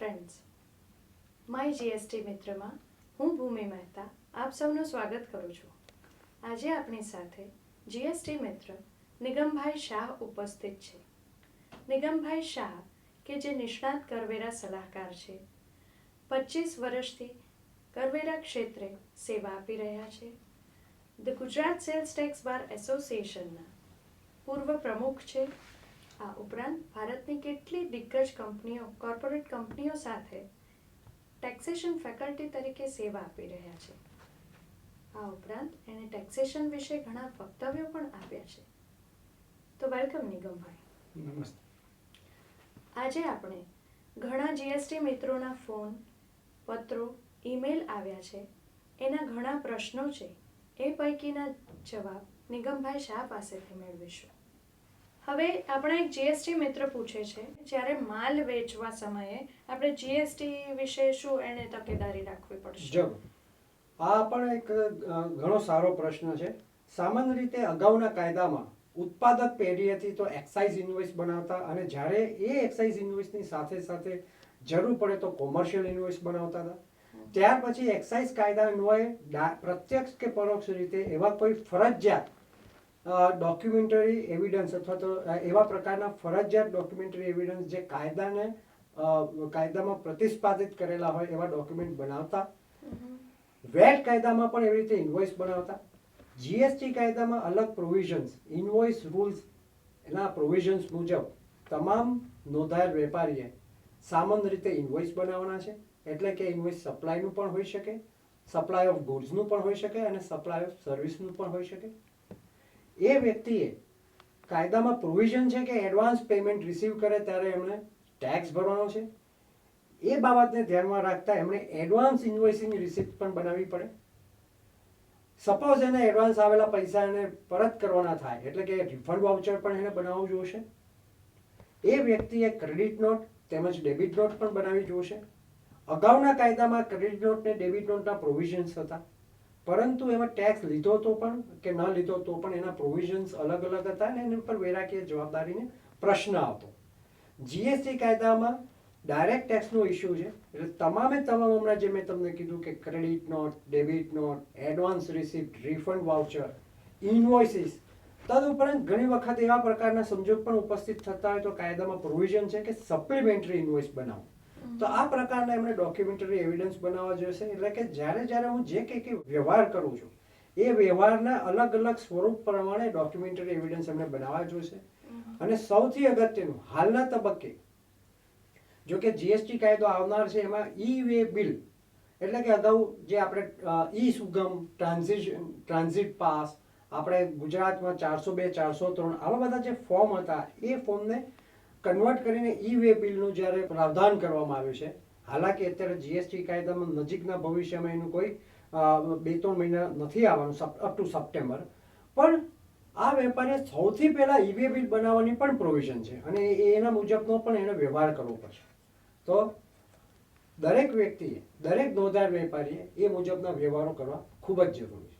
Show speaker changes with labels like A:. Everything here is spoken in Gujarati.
A: ફ્રેન્ડ્સ, માય જીએસટી મિત્રમાં હું ભૂમિ મહેતા આપ સૌનું સ્વાગત કરું છું. આજે આપણી સાથે જીએસટી મિત્ર નિગમભાઈ શાહ ઉપસ્થિત છે. નિગમભાઈ શાહ કે જે નિષ્ણાત કરવેરા સલાહકાર છે, 25 વર્ષથી કરવેરા ક્ષેત્રે સેવા આપી રહ્યા છે. ધ ગુજરાત સેલ્સ ટેક્સ બાર એસોસિએશનના પૂર્વ પ્રમુખ છે. આ ઉપરાંત ભારતની કેટલી દિગ્ગજ કંપનીઓ, કોર્પોરેટ કંપનીઓ સાથે ટેક્સેશન ફેકલ્ટી તરીકે સેવા આપી રહ્યા છે. આ ઉપરાંત એણે ટેક્સેશન વિશે ઘણા વક્તવ્યો પણ આપ્યા છે. તો વેલકમ નિગમભાઈ.
B: નમસ્તે.
A: આજે આપણે ઘણા જીએસટી મિત્રોના ફોન, પત્રો, ઈમેલ આવ્યા છે. એના ઘણા પ્રશ્નો છે. એ પૈકીના જવાબ નિગમભાઈ શાહ પાસેથી મેળવીશું. હવે આપણે એક જીએસટી મિત્ર પૂછે છે, જ્યારે માલ વેચવા સમયે આપણે જીએસટી વિશે શું એને તકેદારી રાખવી પડશે?
B: જરૂર. આ પણ એક ઘણો સારો પ્રશ્ન છે. સામાન્ય રીતે અગાઉના કાયદામાં ઉત્પાદક પેઢીએથી તો એક્સાઇઝ ઇન્વોઇસ બનાવતા, અને જ્યારે એ એક્સાઇઝ ઇન્વોઇસની સાથે સાથે જરૂર પડે તો કોમર્શિયલ ઇન્વોઇસ બનાવતા હતા. ત્યાર પછી એક્સાઇઝ કાયદા અન્વયે પ્રત્યક્ષ કે પરોક્ષ રીતે એવા કોઈ ફરજિયાત ડોક્યુમેન્ટરી એવિડન્સ અથવા તો એવા પ્રકારના ફરજિયાત ડોક્યુમેન્ટરી એવિડન્સ જે કાયદામાં પ્રતિપાદિત કરેલા હોય એવા ડોક્યુમેન્ટ બનાવતા. વેટ કાયદામાં પણ એવી રીતે ઇન્વોઇસ બનાવતા. જીએસટી કાયદામાં અલગ પ્રોવિઝન્સ, ઇન્વોઇસ રૂલ્સ એના પ્રોવિઝન્સ મુજબ તમામ નોંધાયેલ વેપારીએ સામાન્ય રીતે ઇન્વોઇસ બનાવવાના છે. એટલે કે ઇન્વોઇસ સપ્લાયનું પણ હોઈ શકે, સપ્લાય ઓફ ગુડ્સનું પણ હોઈ શકે, અને સપ્લાય ઓફ સર્વિસનું પણ હોઈ શકે. એ વ્યક્તિએ કાયદામાં પ્રોવિઝન છે કે એડવાન્સ પેમેન્ટ રિસીવ કરે ત્યારે એમણે ટેક્સ ભરવાનો છે. એ બાબતને ધ્યાનમાં રાખતા એમણે એડવાન્સ ઇન્વોઇસિંગ રિસિપ્ટ પણ બનાવવી પડે. સપોઝ એને એડવાન્સ આવેલા પૈસા એને પરત કરવાના થાય, એટલે કે રિફંડ વાઉચર પણ એને બનાવવું જોશે. એ વ્યક્તિએ ક્રેડિટ નોટ તેમજ ડેબિટ નોટ પણ બનાવવી જોશે. અગાઉના કાયદામાં ક્રેડિટ નોટ ને ડેબિટ નોટના પ્રોવિઝન્સ હતા, પરંતુ એમાં ટેક્સ લીધો તો પણ કે ન લીધો તો પણ એના પ્રોવિઝન્સ અલગ અલગ હતા, અને એના પર વેરાકીય જવાબદારીને પ્રશ્ન આવતો. જીએસટી કાયદામાં ડાયરેક્ટ ટેક્સનો ઇસ્યુ છે. એટલે તમામ હમણાં જે મેં તમને કીધું કે credit note, debit note, advance receipt, refund voucher, invoices, તદુપરાંત ઘણી વખત એવા પ્રકારના સંજોગ પણ ઉપસ્થિત થતા હોય તો કાયદામાં પ્રોવિઝન છે કે સપ્લિમેન્ટરી ઇન્વોઇસ બનાવો. તો આ પ્રકારના એમણે ડોક્યુમેન્ટરી એવિડન્સ બનાવવા જોઈશે. એટલે કે જ્યારે હું જે કંઈ વ્યવહાર કરું છું એ વ્યવહારના અલગ અલગ સ્વરૂપ પ્રમાણે ડોક્યુમેન્ટરી એવિડન્સ એમણે બનાવવા જોઈશે. અને સૌથી અગત્યનું હાલના તબક્કે જો કે જીએસટી કાયદો આવનાર છે, એમાં ઈ વે બિલ એટલે કે અગાઉ જે આપણે ઈ સુગમ, ટ્રાન્ઝિટ પાસ, આપણે ગુજરાતમાં 402, 403 આવા બધા જે ફોર્મ હતા એ ફોર્મને કન્વર્ટ કરીને ઈ વે બિલનું જ્યારે પ્રાવધાન કરવામાં આવ્યું છે. હાલાકી અત્યારે જીએસટી કાયદામાં નજીકના ભવિષ્યમાં એનું કોઈ 2-3 મહિના નથી આવવાનું, અપ ટુ સપ્ટેમ્બર. પણ આ વેપારીએ સૌથી પહેલા ઈ વે બિલ બનાવવાની પણ પ્રોવિઝન છે, અને એના મુજબનો પણ એને વ્યવહાર કરવો પડશે. તો દરેક વ્યક્તિએ, દરેક નોંધાયેલ વેપારીએ એ મુજબના વ્યવહારો કરવા ખૂબ જ જરૂરી છે.